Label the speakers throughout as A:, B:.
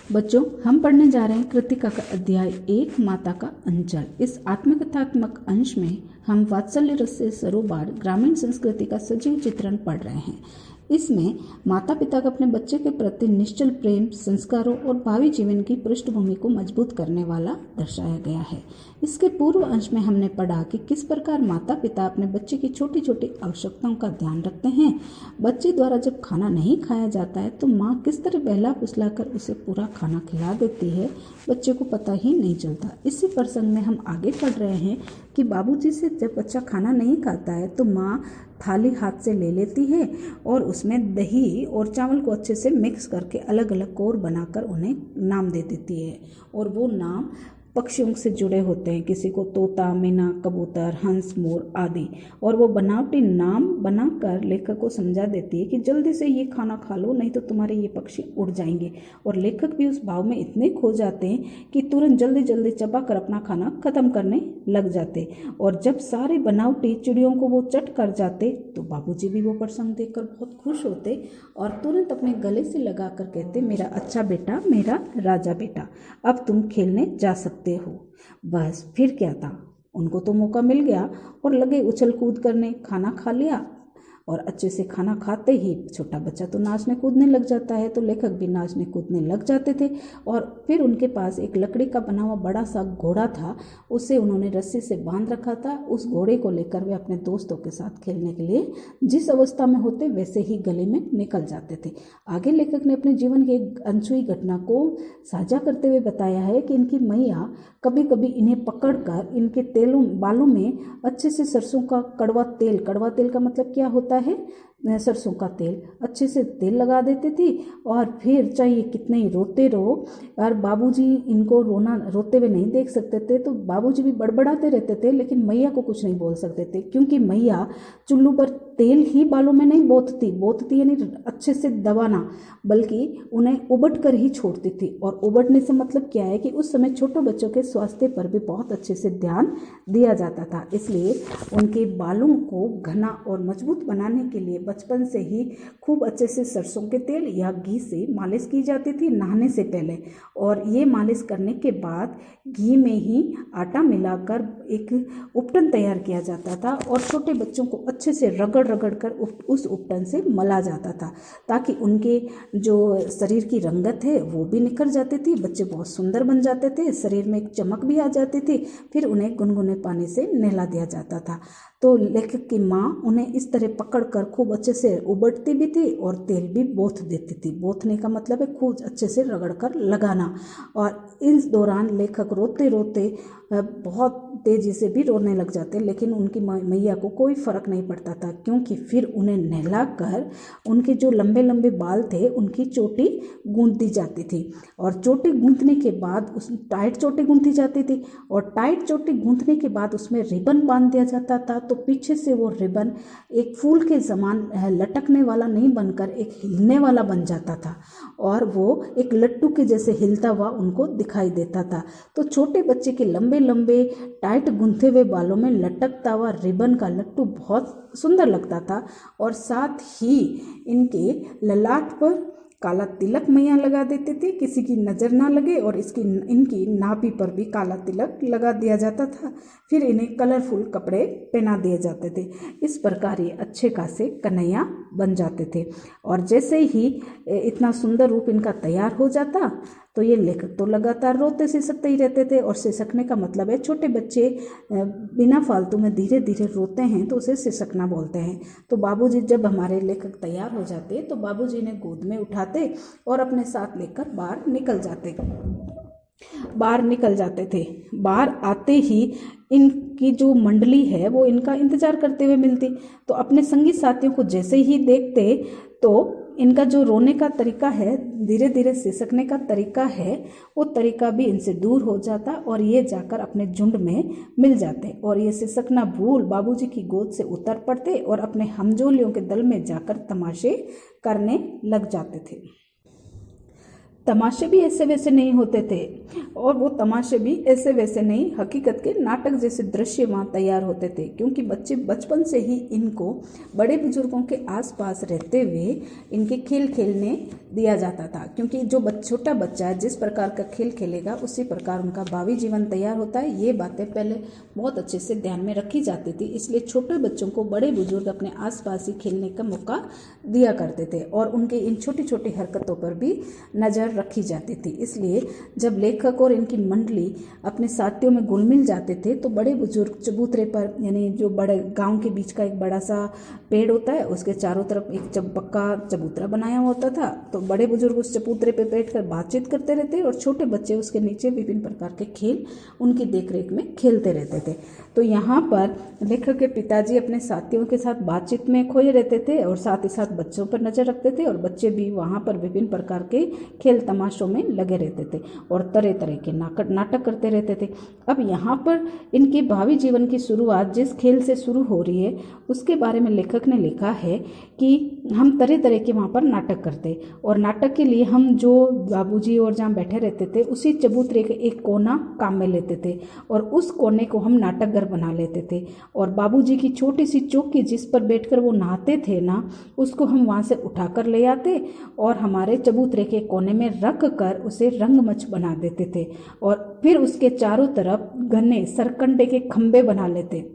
A: बच्चों, हम पढ़ने जा रहे हैं कृतिका का अध्याय 1 माता का अंचल। इस आत्मकथात्मक अंश में हम वात्सल्य रस से सरोबार ग्रामीण संस्कृति का सजीव चित्रण पढ़ रहे हैं। इसमें माता पिता का अपने बच्चे के प्रति निश्चल प्रेम, संस्कारों और भावी जीवन की पृष्ठभूमि को मजबूत करने वाला दर्शाया गया है। इसके पूर्व अंश में हमने पढ़ा कि किस प्रकार माता पिता अपने बच्चे की छोटी छोटी आवश्यकताओं का ध्यान रखते हैं। बच्चे द्वारा जब खाना नहीं खाया जाता है तो माँ किस तरह बहला फुसला कर उसे पूरा खाना खिला देती है, बच्चे को पता ही नहीं चलता। इसी प्रसंग में हम आगे पढ़ रहे हैं कि बाबूजी से जब बच्चा खाना नहीं खाता है तो माँ थाली हाथ से ले लेती है और उसमें दही और चावल को अच्छे से मिक्स करके अलग अलग कोर बनाकर उन्हें नाम दे देती है। और वो नाम पक्षियों से जुड़े होते हैं, किसी को तोता, मैना, कबूतर, हंस, मोर आदि। और वो बनावटी नाम बनाकर लेखक को समझा देती है कि जल्दी से ये खाना खा लो, नहीं तो तुम्हारे ये पक्षी उड़ जाएंगे। और लेखक भी उस भाव में इतने खो जाते हैं कि तुरंत जल्दी जल्दी चबा कर अपना खाना खत्म करने लग जाते। और जब सारे बनावटी चिड़ियों को वो चट कर जाते तो बाबूजी भी वो प्रसंग देखकर बहुत खुश होते और तुरंत अपने गले से लगा कर कहते, मेरा अच्छा बेटा, मेरा राजा बेटा, अब तुम खेलने जा सकते हो। बस फिर क्या था, उनको तो मौका मिल गया और लगे उछल कूद करने। खाना खा लिया और अच्छे से खाना खाते ही छोटा बच्चा तो नाचने कूदने लग जाता है, तो लेखक भी नाचने कूदने लग जाते थे। और फिर उनके पास एक लकड़ी का बना हुआ बड़ा सा घोड़ा था, उसे उन्होंने रस्सी से बांध रखा था। उस घोड़े को लेकर वे अपने दोस्तों के साथ खेलने के लिए जिस अवस्था में होते वैसे ही गले में निकल जाते थे। आगे लेखक ने अपने जीवन की एक अनछुई घटना को साझा करते हुए बताया है कि इनकी मैया कभी कभी इन्हें पकड़कर इनके बालों में अच्छे से सरसों का कड़वा तेल का मतलब क्या होता है, सरसों का तेल, अच्छे से तेल लगा देती थी। और फिर चाहे कितने ही रोते रहो, और बाबूजी इनको रोते हुए नहीं देख सकते थे, तो बाबूजी भी बड़बड़ाते रहते थे, लेकिन मैया को कुछ नहीं बोल सकते थे, क्योंकि मैया चुल्लू पर तेल ही बालों में नहीं बोतती यानी अच्छे से दबाना, बल्कि उन्हें उबट कर ही छोड़ती थी। और उबटने से मतलब क्या है कि उस समय छोटे बच्चों के स्वास्थ्य पर भी बहुत अच्छे से ध्यान दिया जाता था। इसलिए उनके बालों को घना और मजबूत बनाने के लिए बचपन से ही खूब अच्छे से सरसों के तेल या घी से मालिश की जाती थी नहाने से पहले। और ये मालिश करने के बाद घी में ही आटा मिलाकर एक उपटन तैयार किया जाता था और छोटे बच्चों को अच्छे से रगड़ कर उस उपटन से मला जाता था, ताकि उनके जो शरीर की रंगत है वो भी निखर जाती थी, बच्चे बहुत सुंदर बन जाते थे, शरीर में एक चमक भी आ जाती थी। फिर उन्हें गुनगुने पानी से नहला दिया जाता था। तो लेखक की माँ उन्हें इस तरह पकड़कर खूब अच्छे से उबटती भी थी और तेल भी बोथ देती थी। बोथने का मतलब है खूब अच्छे से रगड़ कर लगाना। और इस दौरान लेखक रोते रोते बहुत तेजी से भी रोने लग जाते, लेकिन उनकी मैया को कोई फर्क नहीं पड़ता था, क्योंकि फिर उन्हें नहला कर उनके जो लंबे लंबे बाल थे उनकी चोटी गूंथ दी जाती थी। और चोटी गूंथने के बाद उस टाइट चोटी गूंथी जाती थी, और टाइट चोटी गूंथने के बाद उसमें रिबन बांध दिया जाता था। तो पीछे से वो रिबन एक फूल के समान लटकने वाला नहीं बनकर एक हिलने वाला बन जाता था, और वो एक लट्टू के जैसे हिलता हुआ उनको दिखाई देता था। तो छोटे बच्चे के लंबे लंबे टाइट गूंथे हुए बालों में लटकता हुआ रिबन का लट्टू बहुत सुंदर लगता था। और साथ ही इनके ललाट पर काला तिलक मैया लगा देते थे, किसी की नज़र ना लगे, और इनकी नाभि पर भी काला तिलक लगा दिया जाता था। फिर इन्हें कलरफुल कपड़े पहना दिए जाते थे। इस प्रकार ये अच्छे खासे कन्हैया बन जाते थे। और जैसे ही इतना सुंदर रूप इनका तैयार हो जाता तो ये लेखक तो लगातार रोते सिसकते ही रहते थे। और सिसकने का मतलब है छोटे बच्चे बिना फालतू में धीरे धीरे रोते हैं तो उसे सिसकना बोलते हैं। तो बाबूजी जब हमारे लेखक तैयार हो जाते तो बाबूजी ने गोद में उठाते और अपने साथ लेकर बाहर निकल जाते थे। बाहर आते ही इनकी जो मंडली है वो इनका इंतजार करते हुए मिलती। तो अपने संगी साथियों को जैसे ही देखते तो इनका जो रोने का तरीका है, धीरे धीरे सिसकने का तरीका है, वो तरीका भी इनसे दूर हो जाता और ये जाकर अपने झुंड में मिल जाते। और ये सिसकना भूल बाबूजी की गोद से उतर पड़ते और अपने हमजोलियों के दल में जाकर तमाशे करने लग जाते थे। तमाशे भी ऐसे वैसे नहीं होते थे, और वो तमाशे भी ऐसे वैसे नहीं, हकीकत के नाटक जैसे दृश्य वहाँ तैयार होते थे, क्योंकि बच्चे बचपन से ही इनको बड़े बुजुर्गों के आसपास रहते हुए इनके खेल खेलने दिया जाता था। क्योंकि जो छोटा बच्चा जिस प्रकार का खेल खेलेगा उसी प्रकार उनका भावी जीवन तैयार होता है। ये बातें पहले बहुत अच्छे से ध्यान में रखी जाती थी, इसलिए छोटे बच्चों को बड़े बुजुर्ग अपने आसपास ही खेलने का मौका दिया करते थे और उनके इन छोटी छोटी हरकतों पर भी नज़र रखी जाती थी। इसलिए जब लेखक और इनकी मंडली अपने साथियों में घुल मिल जाते थे तो बड़े बुजुर्ग चबूतरे पर, यानी जो बड़े गांव के बीच का एक बड़ा सा पेड़ होता है उसके चारों तरफ एक पक्का चबूतरा बनाया हुआ होता था, तो बड़े बुजुर्ग उस चबूतरे पर बैठकर बातचीत करते रहते और छोटे बच्चे उसके नीचे विभिन्न प्रकार के खेल उनकी देखरेख में खेलते रहते थे। तो यहाँ पर लेखक के पिताजी अपने साथियों के साथ बातचीत में खोए रहते थे और साथ ही साथ बच्चों पर नजर रखते थे, और बच्चे भी वहाँ पर विभिन्न प्रकार के खेल तमाशों में लगे रहते थे और तरह तरह के नाटक करते रहते थे। अब यहाँ पर इनके भावी जीवन की शुरुआत जिस खेल से शुरू हो रही है उसके बारे में लेखक ने लिखा है कि हम तरह तरह के वहाँ पर नाटक करते, और नाटक के लिए हम जो बाबूजी और जहाँ बैठे रहते थे उसी चबूतरे के एक कोना काम में लेते थे और उस कोने को हम नाटक घर बना लेते थे, और बाबूजी की छोटी सी चौकी जिस पर बैठकर वो नहाते थे ना, उसको हम वहाँ से उठाकर ले आते और हमारे चबूतरे के कोने में रख कर उसे रंगमंच बना देते थे, और फिर उसके चारों तरफ घने सरकंडे के खंबे बना लेते।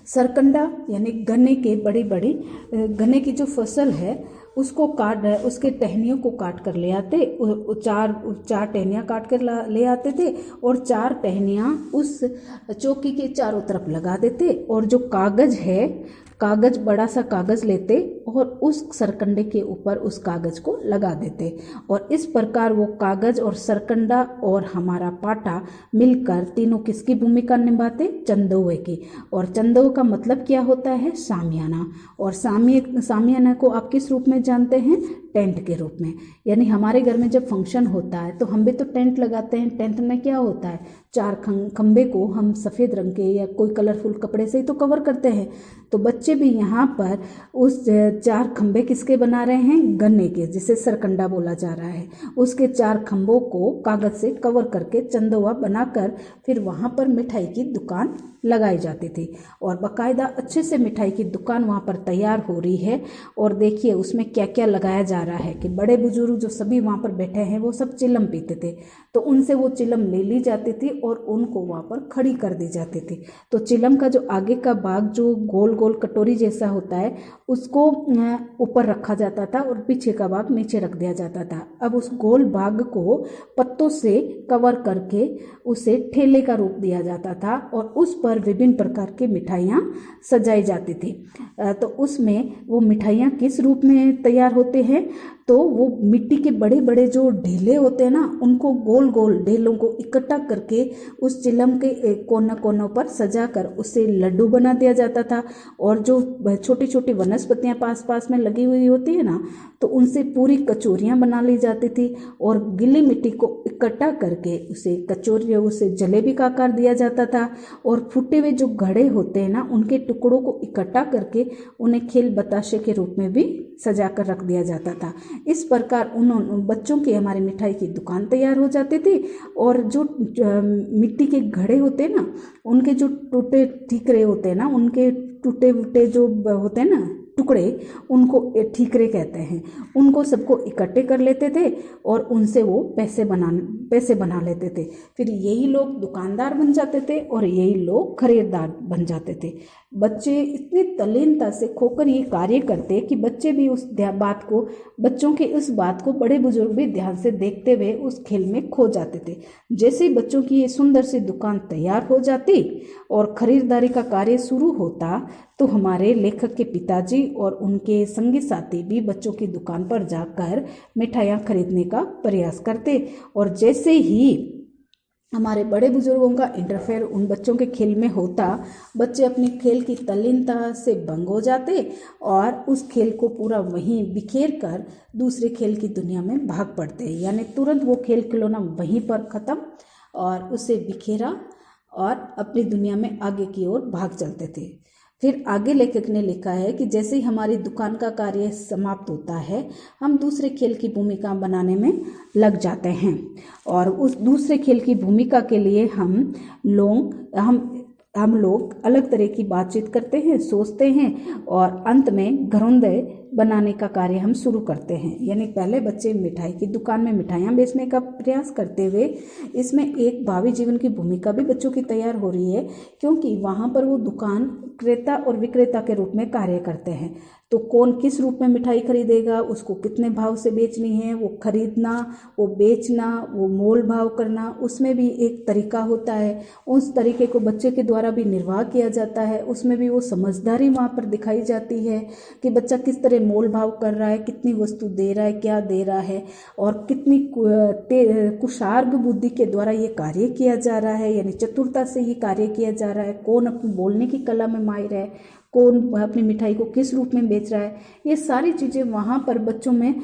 A: सरकंडा यानी गन्ने के बड़ी बड़ी गन्ने की जो फसल है उसको काट, उसके टहनियों को काट कर ले आते, चार टहनियाँ काट कर ले आते थे और 4 टहनियाँ उस चौकी के चारों तरफ लगा देते, और जो कागज है, कागज बड़ा सा कागज लेते और उस सरकंडे के ऊपर उस कागज को लगा देते, और इस प्रकार वो कागज और सरकंडा और हमारा पाटा मिलकर तीनों किसकी भूमिका निभाते? चंदोवे की। और चंदोवे का मतलब क्या होता है? सामियाना। और सामियाना को आप किस रूप में जानते हैं? टेंट के रूप में। यानी हमारे घर में जब फंक्शन होता है तो हम भी तो टेंट लगाते हैं। टेंट में क्या होता है? 4 खंबे को हम सफ़ेद रंग के या कोई कलरफुल कपड़े से ही तो कवर करते हैं। तो बच्चे भी यहाँ पर उस 4 खंबे किसके बना रहे हैं? गन्ने के, जिसे सरकंडा बोला जा रहा है। उसके 4 खंभों को कागज से कवर करके चंदोवा बनाकर फिर वहाँ पर मिठाई की दुकान लगाई जाती थी, और बाकायदा अच्छे से मिठाई की दुकान वहाँ पर तैयार हो रही है। और देखिए उसमें क्या क्या लगाया जा रहा है कि बड़े बुजुर्ग जो सभी वहाँ पर बैठे हैं वो सब चिलम पीते थे, तो उनसे वो चिलम ले ली जाती थी और उनको वहाँ पर खड़ी कर दी जाती थी। तो चिलम का जो आगे का भाग जो गोल गोल कटोरी जैसा होता है उसको ऊपर रखा जाता था और पीछे का भाग नीचे रख दिया जाता था। अब उस गोल भाग को पत्तों से कवर करके उसे ठेले का रूप दिया जाता था और उस पर विभिन्न प्रकार की मिठाइयाँ सजाई जाती थी। तो उसमें वो मिठाइयाँ किस रूप में तैयार होते हैं? तो वो मिट्टी के बड़े बड़े जो ढेले होते हैं ना, उनको गोल गोल ढेलों को इकट्ठा करके उस चिलम के कोना कोनों पर सजाकर उससे लड्डू बना दिया जाता था। और जो छोटी छोटी वनस्पतियां पास पास में लगी हुई होती है ना, तो उनसे पूरी कचौरियां बना ली जाती थी और गीली मिट्टी को इकट्ठा करके उसे कचौरी, उसे जलेबी का आकार दिया जाता था। और फूटे हुए जो घड़े होते हैं ना, उनके टुकड़ों को इकट्ठा करके उन्हें खेल बताशे के रूप में भी सजा कर रख दिया जाता था। इस प्रकार उन्होंने बच्चों की हमारी मिठाई की दुकान तैयार हो जाती थी। और जो मिट्टी के घड़े होते हैं ना, उनके जो टूटे ठीकरे होते हैं ना, उनके टूटे वूटे जो होते हैं ना टुकड़े, उनको ठीकरे कहते हैं। उनको सबको इकट्ठे कर लेते थे और उनसे वो पैसे बना लेते थे। फिर यही लोग दुकानदार बन जाते थे और यही लोग खरीदार बन जाते थे। बच्चे इतनी तल्लीनता से खोकर ये कार्य करते कि बच्चे भी बच्चों की उस बात को बड़े बुजुर्ग भी ध्यान से देखते हुए उस खेल में खो जाते थे। जैसे ही बच्चों की ये सुंदर सी दुकान तैयार हो जाती और खरीदारी का कार्य शुरू होता, तो हमारे लेखक के पिताजी और उनके संगी साथी भी बच्चों की दुकान पर जाकर मिठाइयाँ खरीदने का प्रयास करते। और जैसे ही हमारे बड़े बुजुर्गों का इंटरफेयर उन बच्चों के खेल में होता, बच्चे अपने खेल की तल्लीनता से भंग हो जाते और उस खेल को पूरा वहीं बिखेर कर दूसरे खेल की दुनिया में भाग पड़ते। यानी तुरंत वो खेल खिलौना वहीं पर ख़त्म और उसे बिखेरा और अपनी दुनिया में आगे की ओर भाग चलते थे। फिर आगे लेखक ने लिखा है कि जैसे ही हमारी दुकान का कार्य समाप्त होता है, हम दूसरे खेल की भूमिका बनाने में लग जाते हैं और उस दूसरे खेल की भूमिका के लिए हम लोग अलग तरह की बातचीत करते हैं, सोचते हैं और अंत में घरौंदे बनाने का कार्य हम शुरू करते हैं। यानी पहले बच्चे मिठाई की दुकान में मिठाइयाँ बेचने का प्रयास करते हुए इसमें एक भावी जीवन की भूमिका भी बच्चों की तैयार हो रही है, क्योंकि वहाँ पर वो दुकान क्रेता और विक्रेता के रूप में कार्य करते हैं। तो कौन किस रूप में मिठाई खरीदेगा, उसको कितने भाव से बेचनी है, वो खरीदना, वो बेचना, वो मोल भाव करना, उसमें भी एक तरीका होता है। उस तरीके को बच्चे के द्वारा भी निर्वाह किया जाता है। उसमें भी वो समझदारी वहाँ पर दिखाई जाती है कि बच्चा किस तरह मोल भाव कर रहा है, कितनी वस्तु दे रहा है, क्या दे रहा है और कितनी कुशार्ग बुद्धि के द्वारा ये कार्य किया जा रहा है, यानी चतुरता से ये कार्य किया जा रहा है। कौन अपनी बोलने की कला में माहिर है, कौन अपनी मिठाई को किस रूप में बेच रहा है, ये सारी चीज़ें वहाँ पर बच्चों में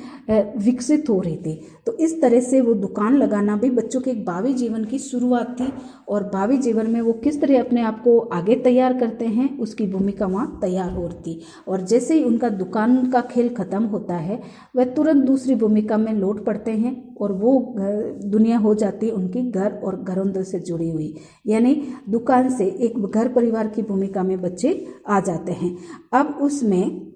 A: विकसित हो रही थी। तो इस तरह से वो दुकान लगाना भी बच्चों के एक भावी जीवन की शुरुआत थी और भावी जीवन में वो किस तरह अपने आप को आगे तैयार करते हैं उसकी भूमिका वहाँ तैयार हो रही थी। और जैसे ही उनका दुकान का खेल खत्म होता है, वह तुरंत दूसरी भूमिका में लौट पड़ते हैं और वो दुनिया हो जाती है उनकी घर और घरौंदे से जुड़ी हुई, यानी दुकान से एक घर परिवार की भूमिका में बच्चे आ जाते हैं। अब उसमें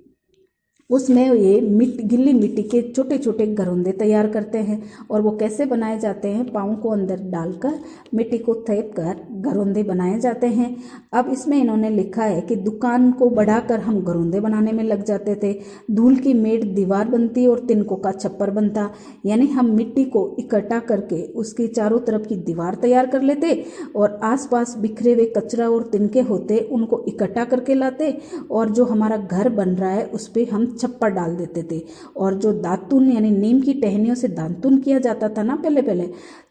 A: ये गीली मिट्टी के छोटे छोटे घरौंदे तैयार करते हैं और वो कैसे बनाए जाते हैं, पाँव को अंदर डालकर मिट्टी को थेप कर घरौंदे बनाए जाते हैं। अब इसमें इन्होंने लिखा है कि दुकान को बढ़ाकर हम घरौंदे बनाने में लग जाते थे। धूल की मेड़ दीवार बनती और तिनकों का छप्पर बनता, यानी हम मिट्टी को इकट्ठा करके उसकी चारों तरफ की दीवार तैयार कर लेते और आसपास बिखरे हुए कचरा और तिनके होते उनको इकट्ठा करके लाते और जो हमारा घर बन रहा है उस पर हम छप्पर डाल देते थे। और जो दातुन यानी नीम की टहनियों से दातुन किया जाता था ना पहले,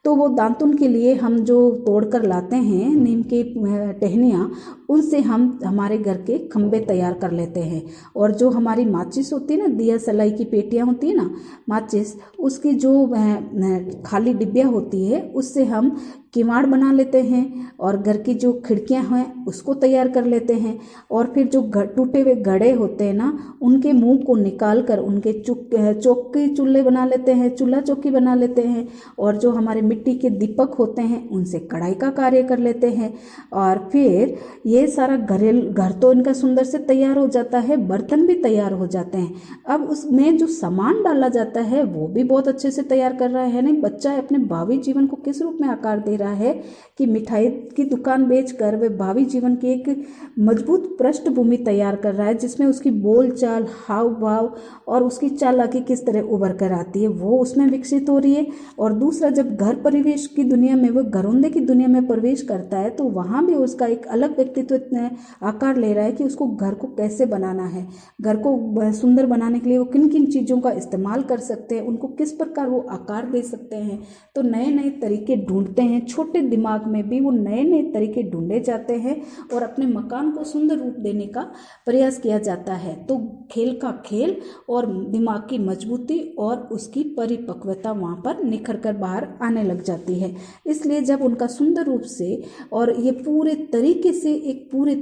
A: तो वो दातुन के लिए हम जो तोड़ कर लाते हैं नीम की टहनियाँ, उनसे हम हमारे घर के खंबे तैयार कर लेते हैं। और जो हमारी माचिस होती है ना, दिया सलाई की पेटियाँ होती है ना माचिस, उसकी जो खाली डिब्बियाँ होती है उससे हम किवाड़ बना लेते हैं और घर की जो खिड़कियां हैं उसको तैयार कर लेते हैं। और फिर जो टूटे हुए घड़े होते हैं ना, उनके मुंह को निकाल कर उनके चौकी चूल्हे बना लेते हैं, चूल्हा चौकी बना लेते हैं। और जो हमारे मिट्टी के दीपक होते हैं उनसे कढ़ाई का कार्य कर लेते हैं। और फिर ये सारा घर तो इनका सुंदर से तैयार हो जाता है, बर्तन भी तैयार हो जाते हैं। अब उसमें जो सामान डाला जाता है वो भी बहुत अच्छे से तैयार कर रहा है। नहीं, बच्चा अपने भावी जीवन को किस रूप में आकार दे रहा है कि मिठाई की दुकान बेचकर वह भावी जीवन की एक मजबूत पृष्ठभूमि तैयार कर रहा है, जिसमें उसकी बोलचाल, हाव भाव और उसकी चालाकी किस तरह उभर कर आती है वो उसमें विकसित हो रही है। और दूसरा, जब घर परिवेश की दुनिया में वो घरौंदे की दुनिया में प्रवेश करता है तो वहाँ भी उसका एक अलग व्यक्तित्व आकार ले रहा है कि उसको घर को कैसे बनाना है, घर को सुंदर बनाने के लिए वो किन किन चीज़ों का इस्तेमाल कर सकते हैं, उनको किस प्रकार वो आकार दे सकते हैं। तो नए नए तरीके ढूंढते हैं, छोटे दिमाग में भी वो नए नए तरीके ढूंढे जाते हैं और अपने मकान को सुंदर रूप देने का प्रयास किया जाता है। तो खेल का खेल और दिमाग की मजबूती और उसकी परिपक्वता वहाँ पर निखर कर बाहर आने लग जाती है। इसलिए जब उनका सुंदर रूप से और ये पूरे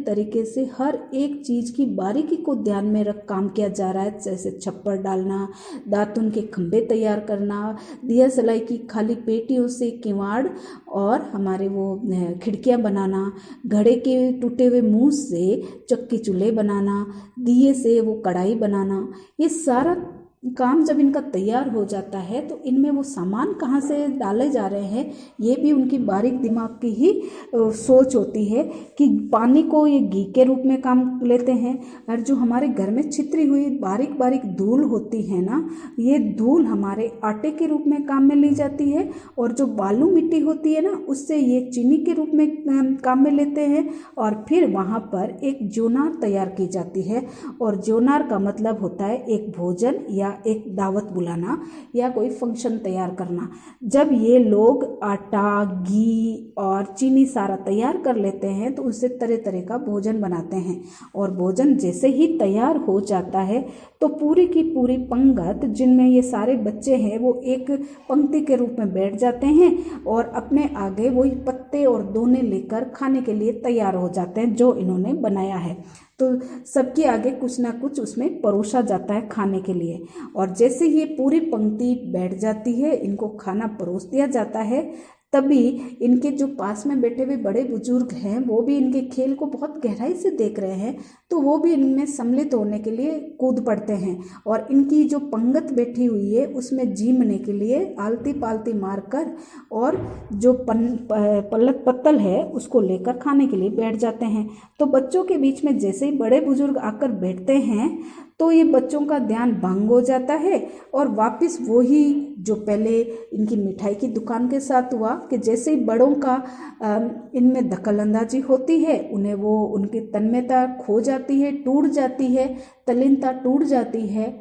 A: तरीके से हर एक चीज़ की बारीकी को ध्यान में रख काम किया जा रहा है, जैसे छप्पर डालना, दातुन के खंभे तैयार करना, दिया सलाई की खाली पेटियों से किवाड़ और हमारे वो खिड़कियां बनाना, घड़े के टूटे हुए मुंह से चक्की चूल्हे बनाना, दिए से वो कढ़ाई बनाना, ये सारा काम जब इनका तैयार हो जाता है तो इनमें वो सामान कहाँ से डाले जा रहे हैं ये भी उनकी बारीक दिमाग की ही सोच होती है कि पानी को ये घी के रूप में काम लेते हैं। और जो हमारे घर में छितरी हुई बारीक बारीक धूल होती है ना, ये धूल हमारे आटे के रूप में काम में ली जाती है। और जो बालू मिट्टी होती है ना, उससे ये चीनी के रूप में काम में लेते हैं। और फिर वहाँ पर एक जोनार तैयार की जाती है। और जोनार का मतलब होता है एक भोजन या एक दावत बुलाना या कोई फंक्शन तैयार करना। जब ये लोग आटा, घी और चीनी सारा तैयार कर लेते हैं तो उससे तरह तरह का भोजन बनाते हैं। और भोजन जैसे ही तैयार हो जाता है तो पूरी की पूरी पंगत जिनमें ये सारे बच्चे हैं वो एक पंक्ति के रूप में बैठ जाते हैं और अपने आगे वही पत्ते और दोने लेकर खाने के लिए तैयार हो जाते हैं जो इन्होंने बनाया है। तो सबके आगे कुछ ना कुछ उसमें परोसा जाता है खाने के लिए, और जैसे ये पूरी पंक्ति बैठ जाती है, इनको खाना परोस दिया जाता है, तभी इनके जो पास में बैठे हुए बड़े बुजुर्ग हैं वो भी इनके खेल को बहुत गहराई से देख रहे हैं, तो वो भी इनमें सम्मिलित होने के लिए कूद पड़ते हैं और इनकी जो पंगत बैठी हुई है उसमें जीमने के लिए आलती पालती मारकर और जो पलक पत्तल है उसको लेकर खाने के लिए बैठ जाते हैं। तो बच्चों के बीच में जैसे ही बड़े बुजुर्ग आकर बैठते हैं तो ये बच्चों का ध्यान भंग हो जाता है और वापस वही जो पहले इनकी मिठाई की दुकान के साथ हुआ कि जैसे ही बड़ों का इनमें दखलंदाजी होती है, उन्हें वो उनकी तन्मयता खो जाती है, टूट जाती है, तल्लीनता टूट जाती है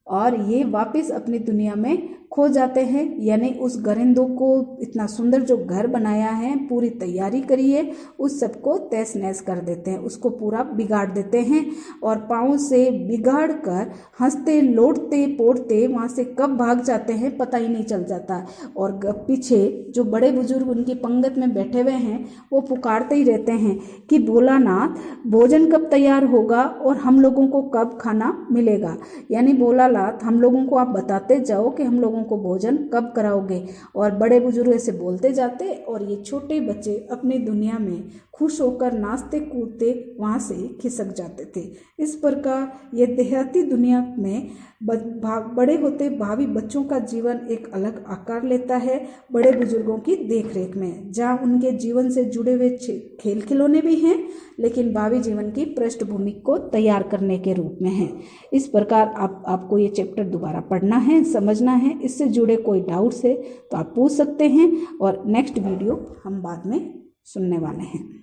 A: और ये वापस अपनी दुनिया में खो जाते हैं। यानी उस गरिंदों को इतना सुंदर जो घर बनाया है, पूरी तैयारी करी है, उस सबको तहस नहस कर देते हैं, उसको पूरा बिगाड़ देते हैं और पाँव से बिगाड़ कर हंसते लौटते पोड़ते वहाँ से कब भाग जाते हैं पता ही नहीं चल जाता। और पीछे जो बड़े बुजुर्ग उनकी पंगत में बैठे हुए हैं वो पुकारते ही रहते हैं कि भोलानाथ भोजन कब तैयार होगा और हम लोगों को कब खाना मिलेगा। यानी भोलानाथ हम लोगों को आप बताते जाओ कि हम लोगों को भोजन कब कराओगे। और बड़े बुजुर्ग ऐसे बोलते जाते और ये छोटे बच्चे अपनी दुनिया में खुश होकर नाचते कूदते वहाँ से खिसक जाते थे। इस प्रकार ये देहाती दुनिया में बड़े होते भावी बच्चों का जीवन एक अलग आकार लेता है बड़े बुजुर्गों की देखरेख में, जहाँ उनके जीवन से जुड़े हुए खेल खिलौने भी हैं लेकिन भावी जीवन की पृष्ठभूमि को तैयार करने के रूप में हैं। इस प्रकार आपको ये चैप्टर दोबारा पढ़ना है, समझना है, इससे जुड़े कोई डाउट्स है तो आप पूछ सकते हैं और नेक्स्ट वीडियो हम बाद में सुनने वाले हैं।